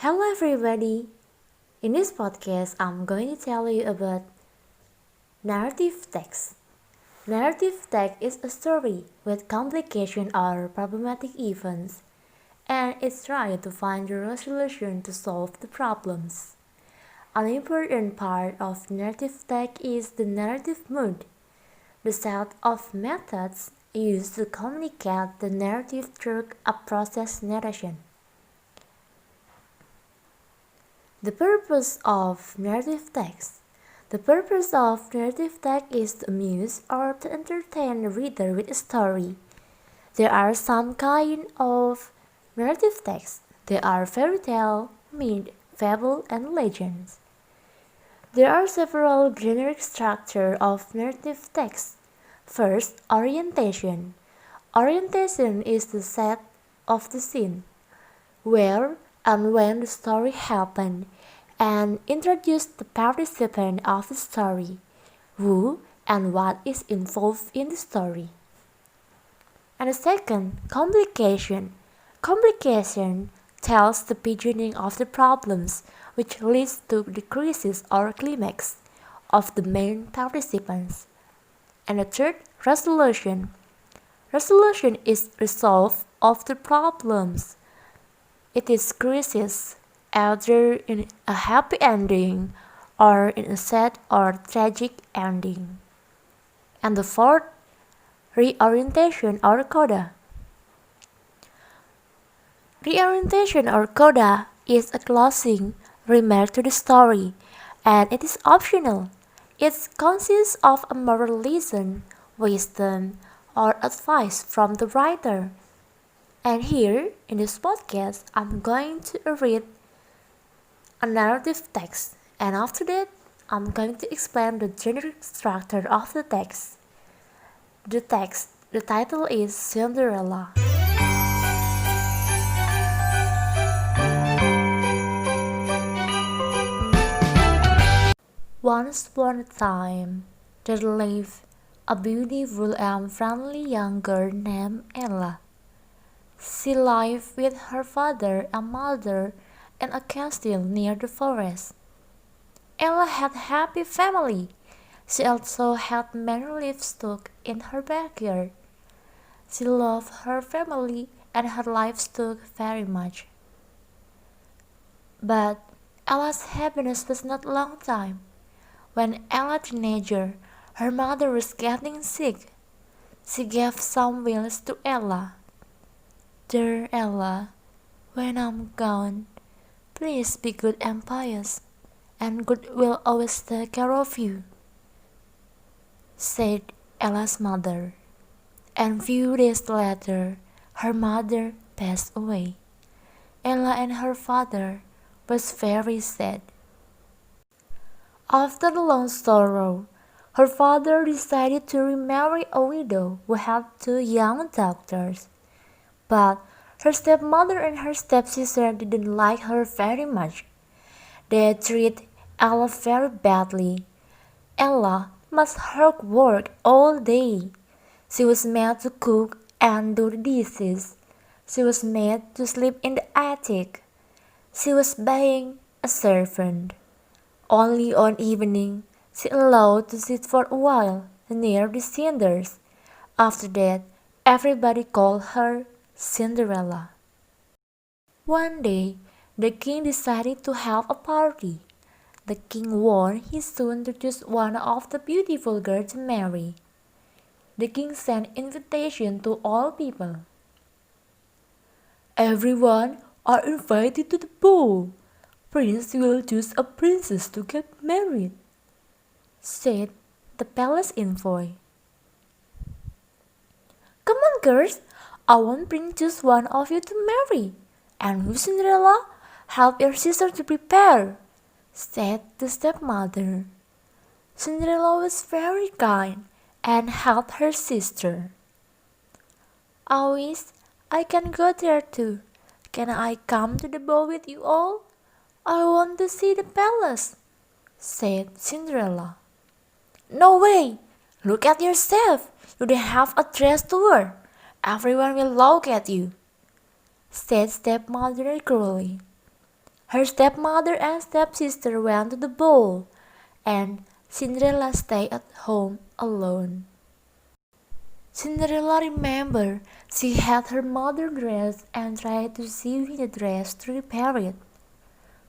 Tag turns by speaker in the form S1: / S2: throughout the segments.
S1: Hello everybody! In this podcast, I'm going to tell you about narrative text. Narrative text is a story with complication or problematic events, and it's trying to find a resolution to solve the problems. An important part of narrative text is the narrative mood, the set of methods used to communicate the narrative through a process narration. The purpose of narrative text. The purpose of narrative text is to amuse or to entertain the reader with a story. There are some kind of narrative text. There are fairy tale, myth, fable, and legends. There are several generic structure of narrative text. First, orientation. Orientation is the set of the scene, where and when the story happened, and introduce the participant of the story, who and what is involved in the story. And the second, complication. Complication tells the beginning of the problems, which leads to the crisis or climax of the main participants. And the third, resolution. Resolution is resolve of the problems. It is crisis, either in a happy ending or in a sad or tragic ending. And the fourth, reorientation or coda. Reorientation or coda is a closing remark to the story, and it is optional. It consists of a moral lesson, wisdom, or advice from the writer. And here, in this podcast, I'm going to read a narrative text, and after that, I'm going to explain the generic structure of the text. The title is Cinderella. Once upon a time, there lived a beautiful and friendly young girl named Ella. She lived with her father and mother in a castle near the forest. Ella had a happy family. She also had many livestock in her backyard. She loved her family and her livestock very much. But Ella's happiness was not long time. When Ella teenager, her mother was getting sick. She gave some wills to Ella. Dear Ella, when I'm gone, please be good and pious, and God will always take care of you, said Ella's mother. And few days later, her mother passed away. Ella and her father was very sad. After a long sorrow, her father decided to remarry a widow who had two young daughters. But her stepmother and her stepsister didn't like her very much. They treated Ella very badly. Ella must hard work all day. She was made to cook and do the dishes. She was made to sleep in the attic. She was being a servant. Only on evening she allowed to sit for a while near the cinders. After that, everybody called her Cinderella. One day, the king decided to have a party. The king wanted his son to choose one of the beautiful girls to marry. The king sent invitation to all people. Everyone are invited to the ball. Prince will choose a princess to get married, said the palace envoy. Come on, girls, I want Prince choose one of you to marry. And you, Cinderella, help your sister to prepare, said the stepmother. Cinderella was very kind and helped her sister. I wish I can go there too. Can I come to the ball with you all? I want to see the palace, said Cinderella. No way! Look at yourself. You don't have a dress to wear. Everyone will look at you, said stepmother cruelly. Her stepmother and stepsister went to the ball, and Cinderella stayed at home alone. Cinderella remembered she had her mother's dress and tried to sew in the dress to repair it.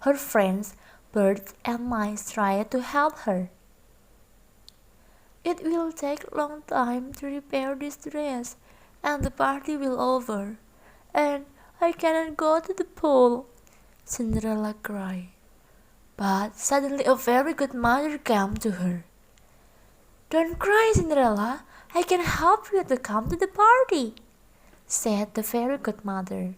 S1: Her friends, birds and mice tried to help her. "It will take a long time to repair this dress, and the party will over, and I cannot go to the ball," Cinderella cried. But suddenly a very good mother came to her. "Don't cry, Cinderella, I can help you to come to the party," said the fairy godmother.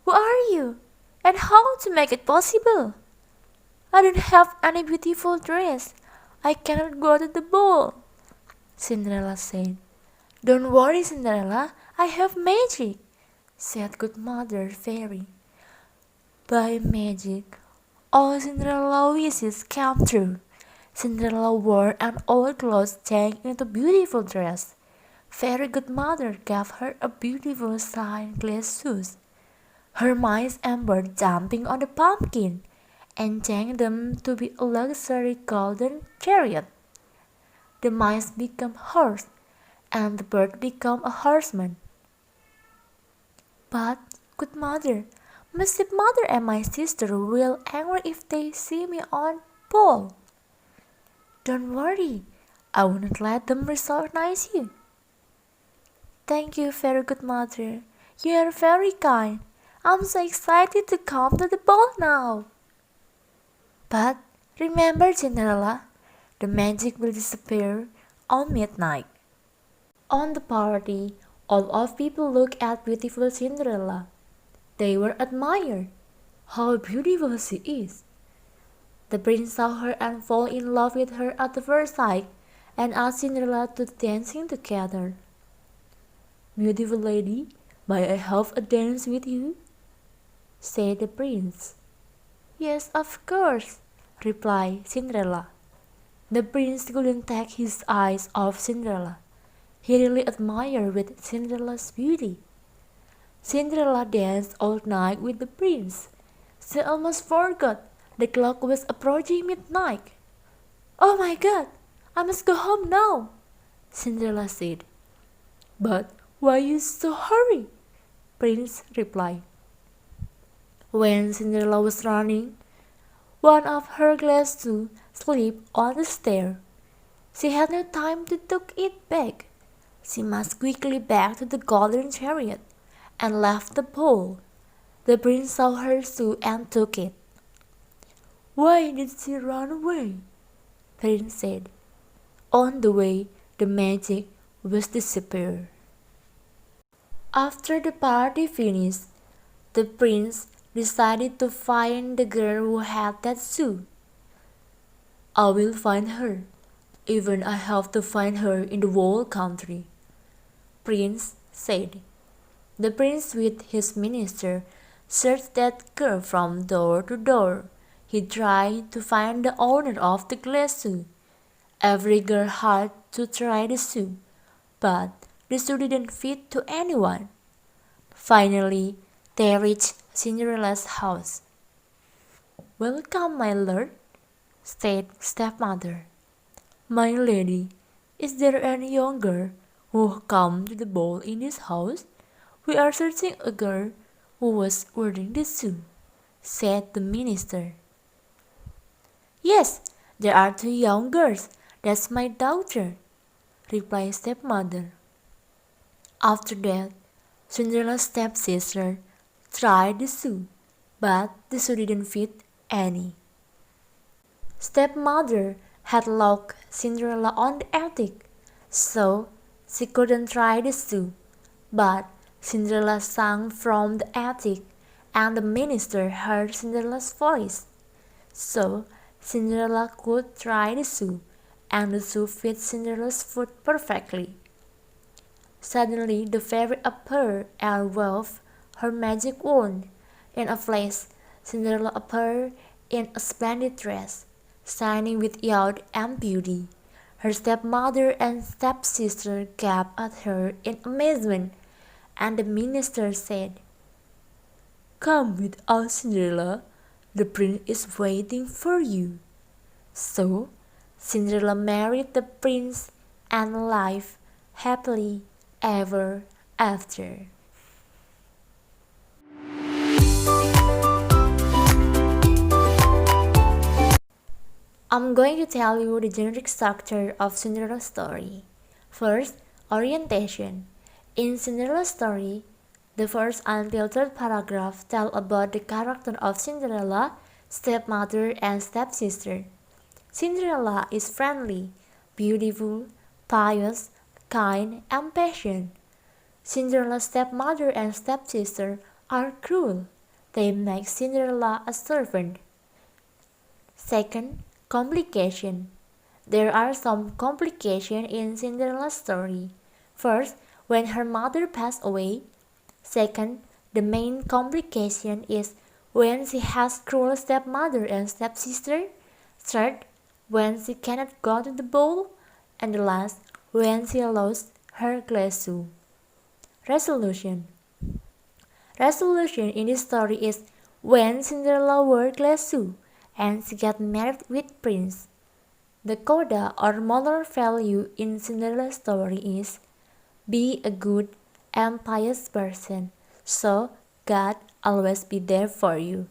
S1: "Who are you, and how to make it possible?" "I don't have any beautiful dress. I cannot go to the ball," Cinderella said. "Don't worry, Cinderella, I have magic," said Godmother Fairy. By magic, all Cinderella's wishes came true. Cinderella wore an old clothes changed into a beautiful dress. Fairy Godmother gave her a beautiful shine glass shoes. Her mice and birds jumping on the pumpkin and changed them to be a luxury golden chariot. The mice become horse, and the bird become a horseman. "But, good mother, my stepmother and my sister will angry if they see me on ball." "Don't worry, I will not let them recognize you." "Thank you, very good mother. You are very kind. I'm so excited to come to the ball now." But remember, Cinderella, the magic will disappear on midnight. On the party, all of people looked at beautiful Cinderella. They were admired. How beautiful she is! The prince saw her and fell in love with her at the first sight, and asked Cinderella to dancing together. "Beautiful lady, may I have a dance with you?" said the prince. "Yes, of course," replied Cinderella. The prince couldn't take his eyes off Cinderella. He really admired with Cinderella's beauty. Cinderella danced all night with the prince. She almost forgot the clock was approaching midnight. "Oh my God, I must go home now," Cinderella said. "But why you so hurry?" Prince replied. When Cinderella was running, one of her glass shoes slipped on the stair. She had no time to tuck it back. She must quickly back to the golden chariot and left the ball. The prince saw her shoe and took it. "Why did she run away?" Prince said. On the way, the magic was disappeared. After the party finished, the prince decided to find the girl who had that shoe. "I will find her, even I have to find her in the whole country," Prince said. The prince with his minister searched that girl from door to door. He tried to find the owner of the glass shoe. Every girl had to try the shoe, but the shoe didn't fit to anyone. Finally, they reached Cinderella's house. "Welcome, my lord," said stepmother. "My lady, is there any young girl who come to the ball in this house? We are searching a girl who was wearing this shoe," said the minister. "Yes, there are 2 young girls. That's my daughter," replied stepmother. After that, Cinderella's stepsister tried the shoe, but the shoe didn't fit any. Stepmother had locked Cinderella on the attic, so she couldn't try the shoe. But Cinderella sang from the attic, and the minister heard Cinderella's voice. So Cinderella could try the shoe, and the shoe fit Cinderella's foot perfectly. Suddenly the fairy appeared and waved her magic wand. In a flash, Cinderella appeared in a splendid dress, shining with youth and beauty. Her stepmother and stepsister gaped at her in amazement, and the minister said, "Come with us, Cinderella. the prince is waiting for you. So, Cinderella married the prince and lived happily ever after. I'm going to tell you the generic structure of Cinderella's story. First, orientation. In Cinderella's story, the first until third paragraph tell about the character of Cinderella, stepmother and stepsister. Cinderella is friendly, beautiful, pious, kind, and patient. Cinderella's stepmother and stepsister are cruel. They make Cinderella a servant. Second, complication. There are some complications in Cinderella's story. First, when her mother passed away. Second, the main complication is when she has cruel stepmother and stepsister. Third, when she cannot go to the ball. And the last, when she lost her glass shoe. Resolution. Resolution in this story is when Cinderella wore glass shoe and she got married with Prince. The coda or moral value in Cinderella's story is be a good and pious person, so God always be there for you.